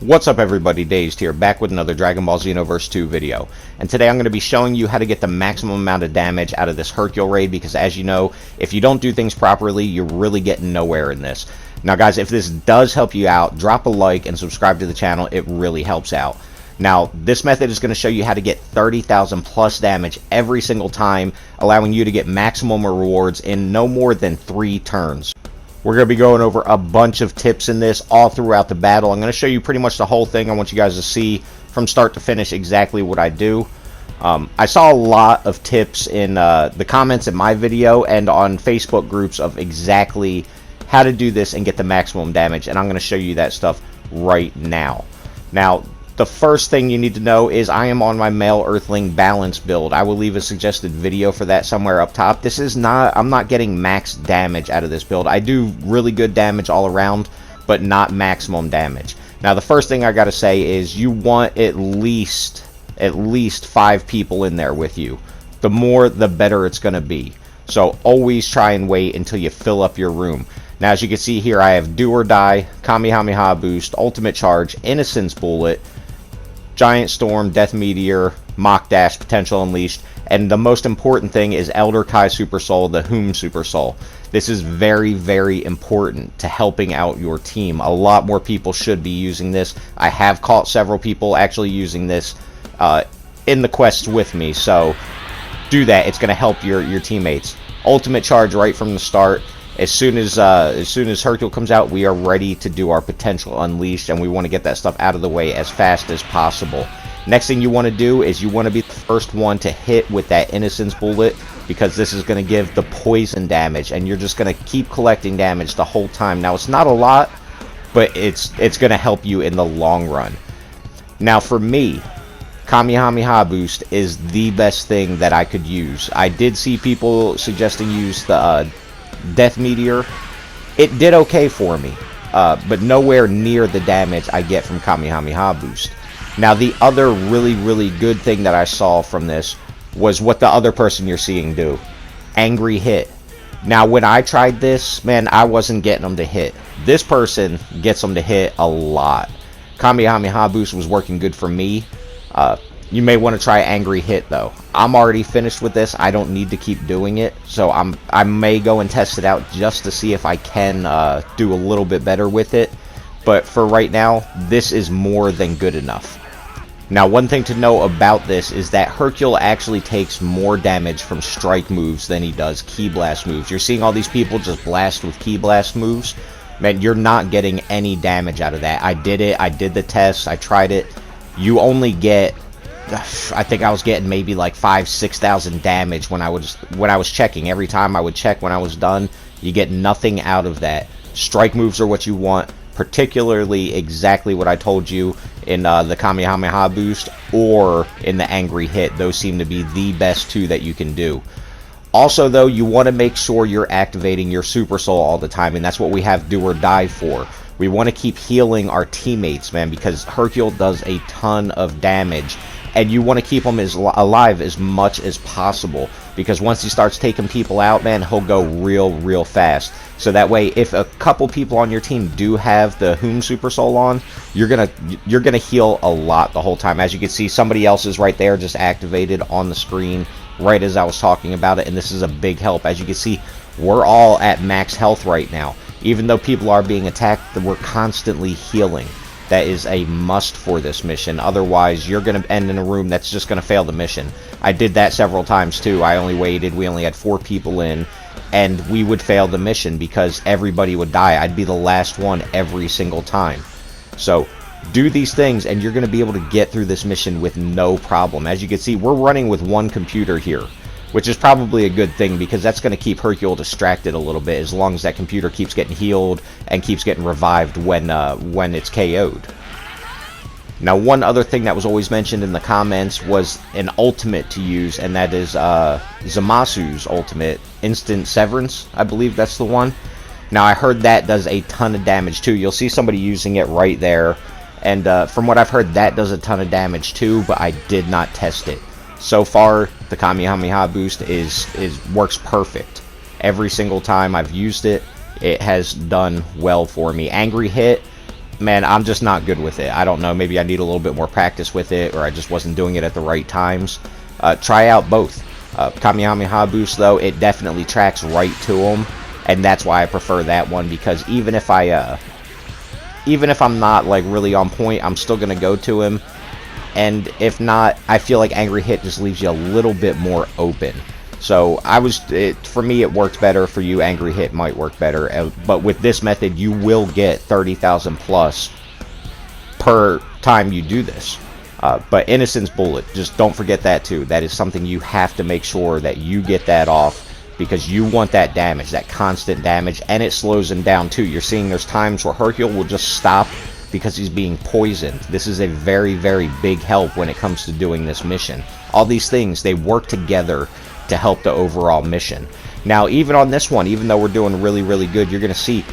What's up everybody, Dazed here, back with another Dragon Ball Xenoverse 2 video. And today I'm going to be showing you how to get the maximum amount of damage out of this Hercule raid, because as you know, if you don't do things properly, you're really getting nowhere in this. Now guys, if this does help you out, drop a like and subscribe to the channel, it really helps out. Now, this method is going to show you how to get 30,000 plus damage every single time, allowing you to get maximum rewards in no more than 3 turns. We're going to be going over a bunch of tips in this all throughout the battle. I'm going to show you pretty much the whole thing. I want you guys to see from start to finish exactly what I do. I saw a lot of tips in the comments in my video and on Facebook groups of exactly how to do this and get the maximum damage, and I'm going to show you that stuff right now. Now, the first thing you need to know is I am on my male Earthling balance build. I will leave a suggested video for that somewhere up top. I'm not getting max damage out of this build. I do really good damage all around, but not maximum damage. Now, the first thing I gotta say is you want at least 5 people in there with you. The more, the better it's gonna be. So always try and wait until you fill up your room. Now, as you can see here, I have Do or Die, Kamehameha Boost, Ultimate Charge, Innocence Bullet, Giant Storm, Death Meteor, Mach Dash, Potential Unleashed, and the most important thing is Elder Kai Super Soul, the Whom Super Soul. This is very, very important to helping out your team. A lot more people should be using this. I have caught several people actually using this in the quests with me, so do that. It's going to help your teammates. Ultimate Charge right from the start. As soon as Hercule comes out, we are ready to do our Potential Unleashed, and we want to get that stuff out of the way as fast as possible. Next thing you want to do is you want to be the first one to hit with that Innocence Bullet, because this is going to give the poison damage, and you're just going to keep collecting damage the whole time. Now, it's not a lot, but it's going to help you in the long run. Now, for me, Kamehameha Boost is the best thing that I could use. I did see people suggesting use the Death Meteor. It did okay for me, but nowhere near the damage I get from Kamehameha Boost. Now, the other really good thing that I saw from this was what the other person you're seeing do. Angry Hit. Now, when I tried this, man, I wasn't getting them to hit. This person gets them to hit a lot. Kamehameha Boost was working good for me. You may want to try Angry Hit, though. I'm already finished with this. I don't need to keep doing it, so I may go and test it out just to see if I can do a little bit better with it. But for right now, this is more than good enough. Now, one thing to know about this is that Hercule actually takes more damage from strike moves than he does Ki Blast moves. You're seeing all these people just blast with Ki Blast moves. Man, you're not getting any damage out of that. I did it. I did the test. I tried it. You only get, I think I was getting maybe like 5,000-6,000 damage when I was checking. Every time I would check when I was done, you get nothing out of that. Strike moves are what you want, particularly exactly what I told you in the Kamehameha Boost or in the Angry Hit. Those seem to be the best two that you can do. Also, though, you want to make sure you're activating your Super Soul all the time, and that's what we have Do or Die for. We want to keep healing our teammates, man, because Hercule does a ton of damage, and you want to keep him alive as much as possible, because once he starts taking people out, man, he'll go real fast. So that way, if a couple people on your team do have the Whom Super Soul on, you're gonna heal a lot the whole time. As you can see, somebody else is right there, just activated on the screen right as I was talking about it, and this is a big help. As you can see, we're all at max health right now. Even though people are being attacked, we're constantly healing. That is a must for this mission. Otherwise, you're going to end in a room that's just going to fail the mission. I did that several times too. I only waited. We only had 4 people in, and we would fail the mission because everybody would die. I'd be the last one every single time. So do these things, and you're going to be able to get through this mission with no problem. As you can see, we're running with 1 computer here, which is probably a good thing, because that's going to keep Hercule distracted a little bit, as long as that computer keeps getting healed and keeps getting revived when it's KO'd. Now, one other thing that was always mentioned in the comments was an ultimate to use, and that is Zamasu's ultimate, Instant Severance. I believe that's the one. Now, I heard that does a ton of damage too. You'll see somebody using it right there, and from what I've heard, that does a ton of damage too, but I did not test it. So far, the Kamehameha Boost works perfect. Every single time I've used it, it has done well for me. Angry Hit, man, I'm just not good with it. I don't know, maybe I need a little bit more practice with it, or I just wasn't doing it at the right times. Try out both. Kamehameha boost, though, it definitely tracks right to him, and that's why I prefer that one, because even if I'm not like really on point, I'm still gonna go to him. And if not, I feel like Angry Hit just leaves you a little bit more open. So for me it worked better. For you, Angry Hit might work better. But with this method, you will get 30,000 plus per time you do this. But Innocence Bullet, just don't forget that too. That is something you have to make sure that you get that off, because you want that damage, that constant damage, and it slows him down too. You're seeing there's times where Hercule will just stop because he's being poisoned. This is a very, very big help when it comes to doing this mission. All these things, they work together to help the overall mission. Now, even on this one, even though we're doing really, really good, you're going to see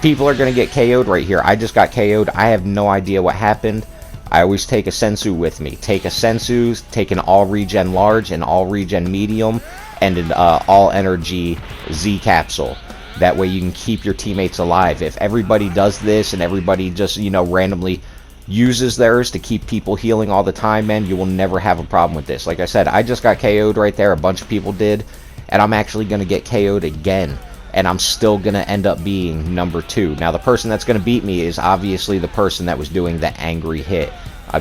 people are going to get KO'd right here. I just got KO'd. I have no idea what happened. I always take a Sensu with me. Take a Sensu, take an all regen large, an all regen medium, and an all energy Z capsule. That way you can keep your teammates alive. If everybody does this and everybody just, you know, randomly uses theirs to keep people healing all the time, man, you will never have a problem with this. Like I said, I just got KO'd right there. A bunch of people did. And I'm actually going to get KO'd again. And I'm still going to end up being number 2. Now, the person that's going to beat me is obviously the person that was doing the Angry Hit.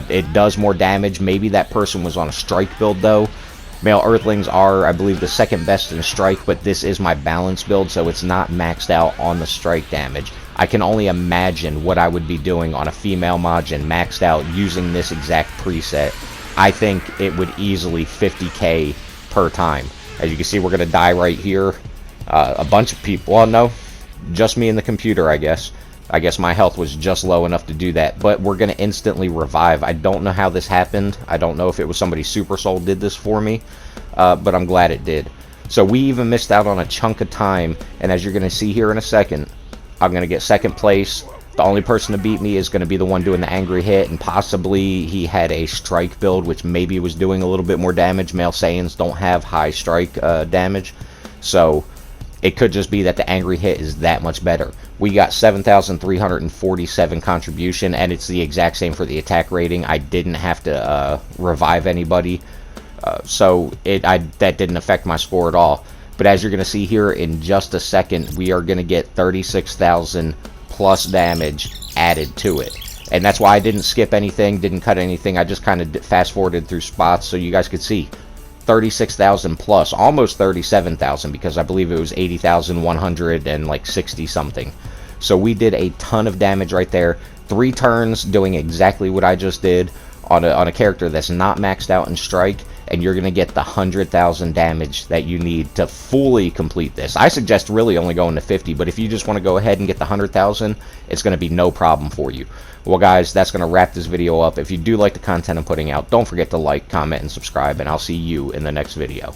It does more damage. Maybe that person was on a strike build, though. Male Earthlings are, I believe, the second best in strike, but this is my balance build, so it's not maxed out on the strike damage. I can only imagine what I would be doing on a female Majin maxed out using this exact preset. I think it would easily 50k per time. As you can see, we're going to die right here. A bunch of people, well, no, just me and the computer, I guess. I guess my health was just low enough to do that, but we're going to instantly revive. I don't know how this happened. I don't know if it was somebody Super Soul did this for me, but I'm glad it did. So we even missed out on a chunk of time, and as you're going to see here in a second, I'm going to get second place. The only person to beat me is going to be the one doing the Angry Hit, and possibly he had a strike build, which maybe was doing a little bit more damage. Male Saiyans don't have high strike damage, so it could just be that the Angry Hit is that much better. We got 7,347 contribution, and it's the exact same for the attack rating. I didn't have to revive anybody, so that didn't affect my score at all. But as you're going to see here in just a second, we are going to get 36,000 plus damage added to it. And that's why I didn't skip anything, didn't cut anything. I just kind of fast forwarded through spots so you guys could see. 36,000 plus, almost 37,000, because I believe it was 80,160 something. So we did a ton of damage right there. 3 turns doing exactly what I just did on a character that's not maxed out in strike, and you're going to get the 100,000 damage that you need to fully complete this. I suggest really only going to 50, but if you just want to go ahead and get the 100,000, it's going to be no problem for you. Well, guys, that's going to wrap this video up. If you do like the content I'm putting out, don't forget to like, comment, and subscribe, and I'll see you in the next video.